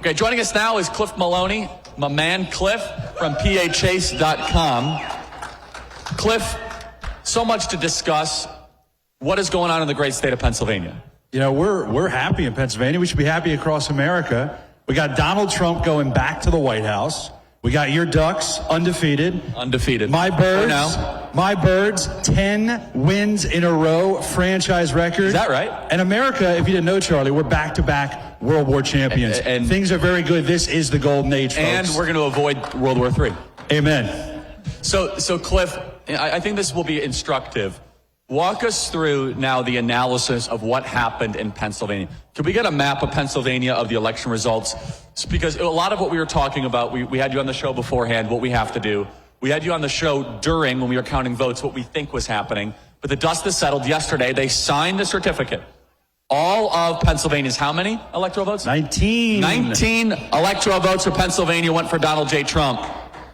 Okay, joining us now is Cliff Maloney, my man Cliff from PAChase.com. Cliff, so much to discuss. What is going on in the great state of Pennsylvania? You know, we're happy in Pennsylvania. We should be happy across America. We got Donald Trump going back to the White House. We got your Ducks undefeated. Undefeated. My Birds, 10 wins in a row, franchise record. Is that right? And America, if you didn't know, Charlie, we're back-to-back World War champions. And things are very good. This is the golden age, folks. And we're going to avoid World War III. Amen. So Cliff, I think this will be instructive. Walk us through now the analysis of what happened in Pennsylvania. Could we get a map of Pennsylvania of the election results? Because a lot of what we were talking about, we had you on the show beforehand, what we have to do. We had you on the show during, when we were counting votes, what we think was happening. But the dust has settled yesterday. They signed the certificate. All of Pennsylvania's how many electoral votes? 19. 19 electoral votes for Pennsylvania went for Donald J. Trump.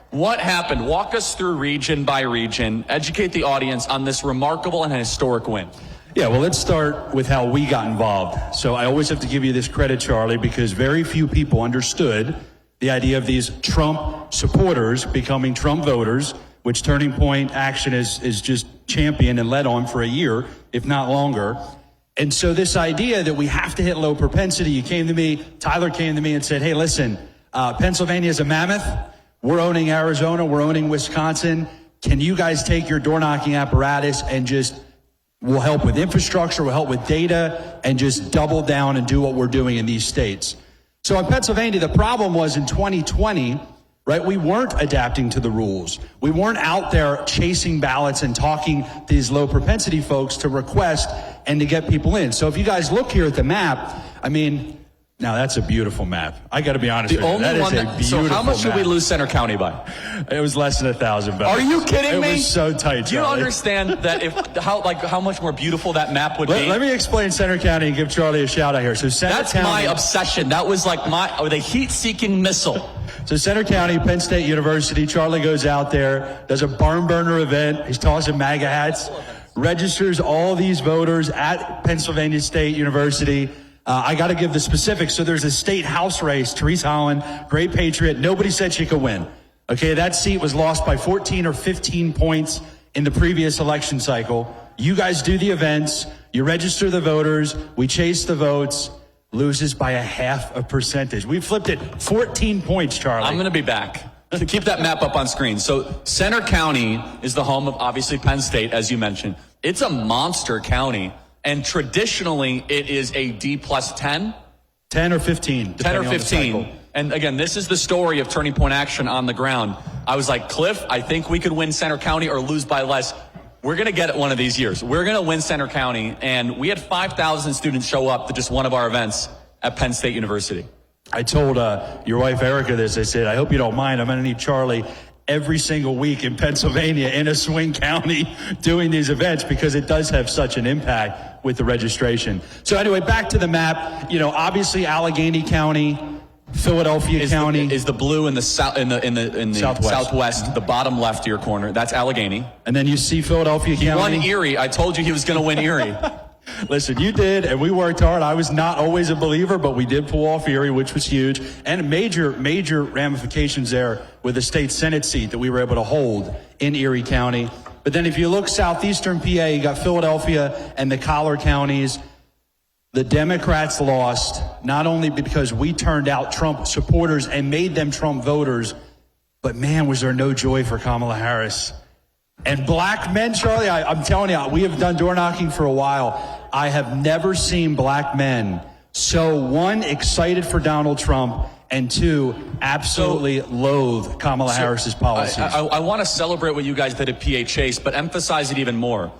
What happened? Walk us through region by region. Educate the audience on this remarkable and historic win. Yeah, well, let's start with how we got involved. So I always have to give you this credit, Charlie, because very few people understood the idea of these Trump supporters becoming Trump voters, which Turning Point Action is just championed and led on for a year, if not longer. And so this idea that we have to hit low propensity, you came to me, Tyler came to me and said, hey, listen, Pennsylvania is a mammoth. We're owning Arizona. We're owning Wisconsin. Can you guys take your door knocking apparatus and just, we'll help with infrastructure, we'll help with data, and just double down and do what we're doing in these states. So in Pennsylvania, the problem was in 2020, right, we weren't adapting to the rules. We weren't out there chasing ballots and talking to these low propensity folks to request and to get people in. So if you guys look here at the map, I mean, now that's a beautiful map. I got to be honest with you. That is a beautiful so how much map. did we lose Center County by? It was less than 1,000 votes. Are you kidding me? It was so tight, Do you Charlie. understand that how much more beautiful that map would be? Let me explain Center County and give Charlie a shout out here. So That's my obsession. That was like the heat-seeking missile. So Center County, Penn State University, Charlie goes out there, does a barn burner event. He's tossing MAGA hats, registers all these voters at Pennsylvania State University. I got to give the specifics. So there's a state house race. Therese Holland, great patriot. Nobody said she could win. Okay, that seat was lost by 14 or 15 points in the previous election cycle. You guys do the events. You register the voters. We chase the votes. Loses by 0.5%. We flipped it 14 points, Charlie. I'm going to be back. Keep that map up on screen. So Center County is the home of, obviously, Penn State, as you mentioned. It's a monster county. And traditionally, it is a D plus 10. 10 or 15. 10 or 15. And again, this is the story of Turning Point Action on the ground. I was like, Cliff, I think we could win Center County or lose by less. We're going to get it one of these years. We're going to win Center County. And we had 5,000 students show up to just one of our events at Penn State University. I told your wife, Erica, this. I said, I hope you don't mind. I'm going to need Charlie every single week in Pennsylvania in a swing county doing these events because it does have such an impact with the registration. So anyway, back to the map. You know, obviously Allegheny County, Philadelphia County is the blue in the southwest, the bottom left of your corner. That's Allegheny. And then you see Philadelphia County. He won Erie. I told you he was going to win Erie. Listen, you did, and we worked hard. I was not always a believer, but we did pull off Erie, which was huge. And major ramifications there with the state Senate seat that we were able to hold in Erie County. But then if you look southeastern PA, you got Philadelphia and the collar counties. The Democrats lost, not only because we turned out Trump supporters and made them Trump voters, but man, was there no joy for Kamala Harris. And black men, Charlie, I'm telling you, we have done door knocking for a while. I have never seen black men so, one, excited for Donald Trump, and two, absolutely loathe Kamala Harris's policies. I want to celebrate what you guys did at PA Chase, but emphasize it even more.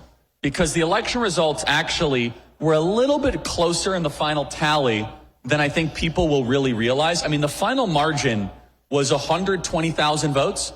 Because the election results actually were a little bit closer in the final tally than I think people will really realize. I mean, the final margin was 120,000 votes.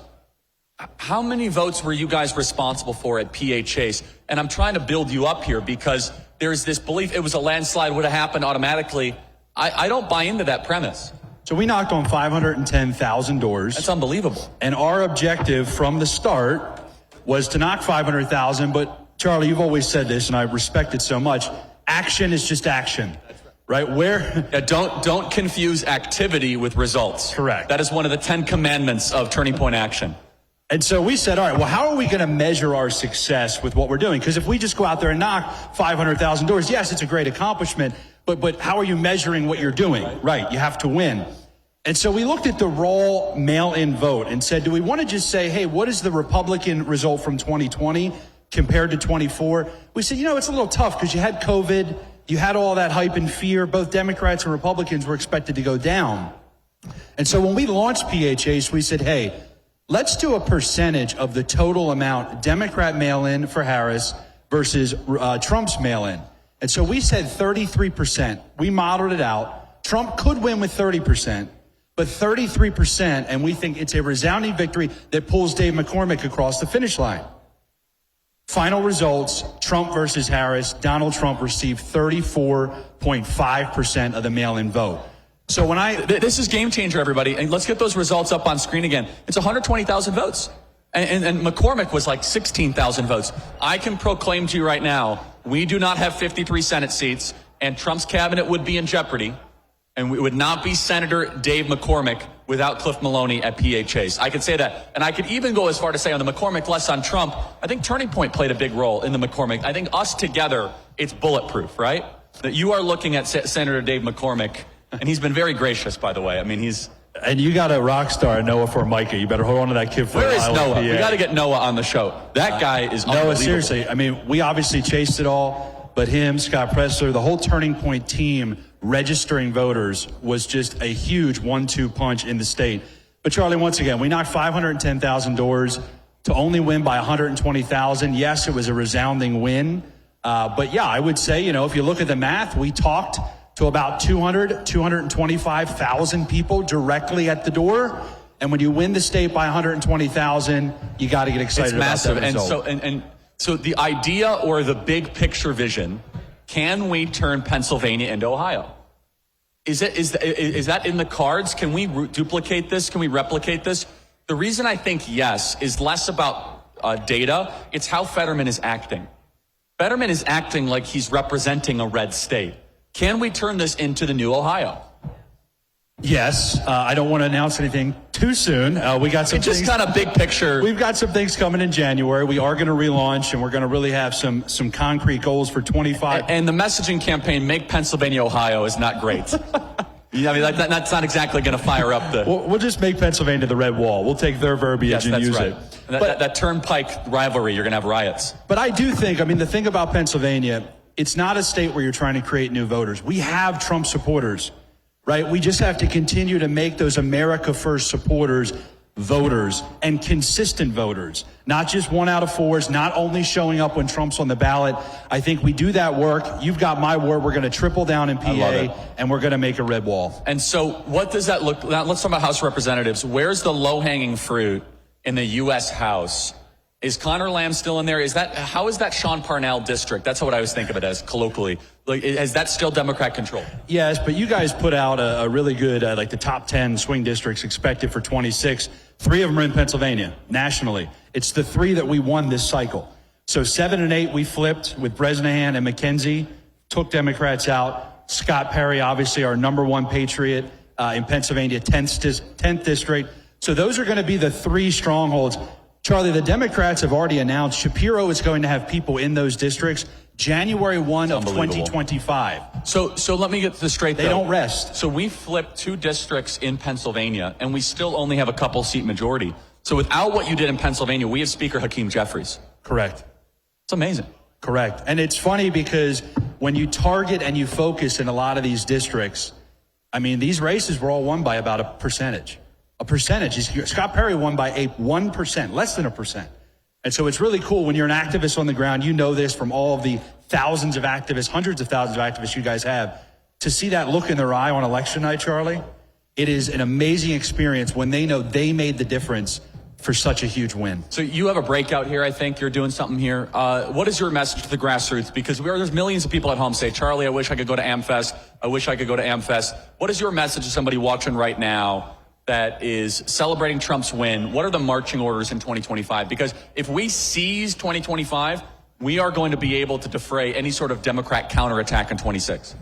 How many votes were you guys responsible for at PA Chase? And I'm trying to build you up here because there's this belief it was a landslide, would have happened automatically. I don't buy into that premise. So we knocked on 510,000 doors. That's unbelievable. And our objective from the start was to knock 500,000. But Charlie, you've always said this, and I respect it so much. Action is just action. right? Yeah, don't confuse activity with results. Correct. That is one of the 10 commandments of Turning Point Action. And so we said, all right, well, how are we going to measure our success with what we're doing? Because if we just go out there and knock 500,000 doors, yes, it's a great accomplishment, but how are you measuring what you're doing? Right, you have to win. And so we looked at the raw mail-in vote and said, do we want to just say, hey, what is the Republican result from 2020 compared to 24? We said, it's a little tough because you had COVID, you had all that hype and fear. Both Democrats and Republicans were expected to go down. And so when we launched PHAs, we said, hey, let's do a percentage of the total amount Democrat mail-in for Harris versus Trump's mail-in. And so we said 33%. We modeled it out. Trump could win with 30%, but 33%, and we think it's a resounding victory that pulls Dave McCormick across the finish line. Final results, Trump versus Harris. Donald Trump received 34.5% of the mail-in vote. So this is game changer, everybody. And let's get those results up on screen again. It's 120,000 votes. And McCormick was like 16,000 votes. I can proclaim to you right now, we do not have 53 Senate seats, and Trump's cabinet would be in jeopardy. And we would not be Senator Dave McCormick without Cliff Maloney at PHAs. I could say that. And I could even go as far to say on the McCormick, less on Trump, I think Turning Point played a big role in the McCormick. I think us together, it's bulletproof, right? That you are looking at Senator Dave McCormick, and he's been very gracious, by the way. I mean, And you got a rock star, Noah Formica. You better hold on to that kid for a while. Where is Noah? We got to get Noah on the show. That guy is unbelievable. Noah, seriously. I mean, we obviously chased it all, but him, Scott Pressler, the whole Turning Point team registering voters was just a huge 1-2 punch in the state. But Charlie, once again, we knocked 510,000 doors to only win by 120,000. Yes, it was a resounding win. But yeah, I would say, if you look at the math, we talked to about 225,000 people directly at the door. And when you win the state by 120,000, you got to get excited about that result. And so the idea or the big picture vision, can we turn Pennsylvania into Ohio? Is that in the cards? Can we duplicate this? Can we replicate this? The reason I think yes is less about data. It's how Fetterman is acting. Fetterman is acting like he's representing a red state. Can we turn this into the new Ohio? Yes. I don't want to announce anything too soon. We got some just kind of big picture. We've got some things coming in January. We are going to relaunch, and we're going to really have some concrete goals for 25. And the messaging campaign, Make Pennsylvania Ohio, is not great. That's not exactly going to fire up the... We'll just make Pennsylvania the red wall. We'll take their verbiage and use it. That turnpike rivalry, you're going to have riots. But I do think, the thing about Pennsylvania, it's not a state where you're trying to create new voters. We have Trump supporters, right? We just have to continue to make those America First supporters voters and consistent voters, not just 1 out of 4s, not only showing up when Trump's on the ballot. I think we do that work. You've got my word. We're going to triple down in PA, and we're going to make a red wall. And so what does that look like? Let's talk about House of Representatives. Where's the low-hanging fruit in the U.S. House? Is Connor Lamb still in there? How is that Sean Parnell district? That's what I was thinking of it as colloquially. Is that still Democrat controlled? Yes, but you guys put out a really good, the top 10 swing districts expected for 26. 3 of them are in Pennsylvania, nationally. It's the 3 that we won this cycle. So 7 and 8 we flipped with Bresnahan and McKenzie, took Democrats out. Scott Perry, obviously our number 1 patriot in Pennsylvania, 10th district. So those are going to be the 3 strongholds. Charlie, the Democrats have already announced Shapiro is going to have people in those districts January 1 of 2025. So let me get this straight, They don't rest. So we flipped 2 districts in Pennsylvania, and we still only have a couple seat majority. So without what you did in Pennsylvania, we have Speaker Hakeem Jeffries. Correct. It's amazing. Correct. And it's funny because when you target and you focus in a lot of these districts, these races were all won by about a percentage. A percentage. Scott Perry won by 1%, less than 1%. And so it's really cool when you're an activist on the ground. You know this from all of the thousands of activists, hundreds of thousands of activists you guys have. To see that look in their eye on election night, Charlie, it is an amazing experience when they know they made the difference for such a huge win. So you have a breakout here, I think. You're doing something here. What is your message to the grassroots? Because there's millions of people at home say, Charlie, I wish I could go to AmFest. I wish I could go to AmFest. What is your message to somebody watching right now that is celebrating Trump's win? What are the marching orders in 2025? Because if we seize 2025, we are going to be able to defray any sort of Democrat counterattack in 26.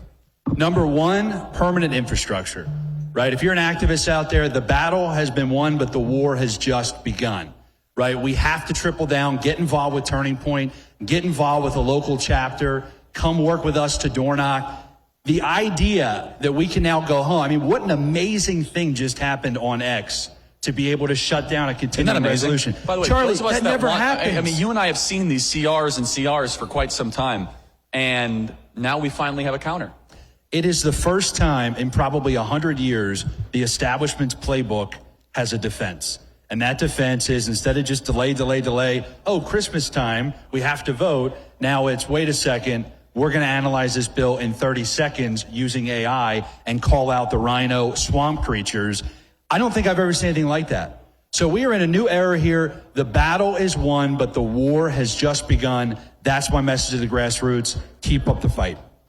Number one, permanent infrastructure, right? If you're an activist out there, the battle has been won, but the war has just begun, right? We have to triple down, get involved with Turning Point, get involved with a local chapter, come work with us to door knock. The idea that we can now go home, I mean, what an amazing thing just happened on X to be able to shut down a continuing resolution. By the way, Charlie, those of us that never happens. I mean, you and I have seen these CRs and CRs for quite some time, and now we finally have a counter. It is the first time in probably 100 years the establishment's playbook has a defense. And that defense is, instead of just delay, oh, Christmas time, we have to vote. Now it's, wait a second, we're going to analyze this bill in 30 seconds using AI and call out the rhino swamp creatures. I don't think I've ever seen anything like that. So we are in a new era here. The battle is won, but the war has just begun. That's my message to the grassroots. Keep up the fight.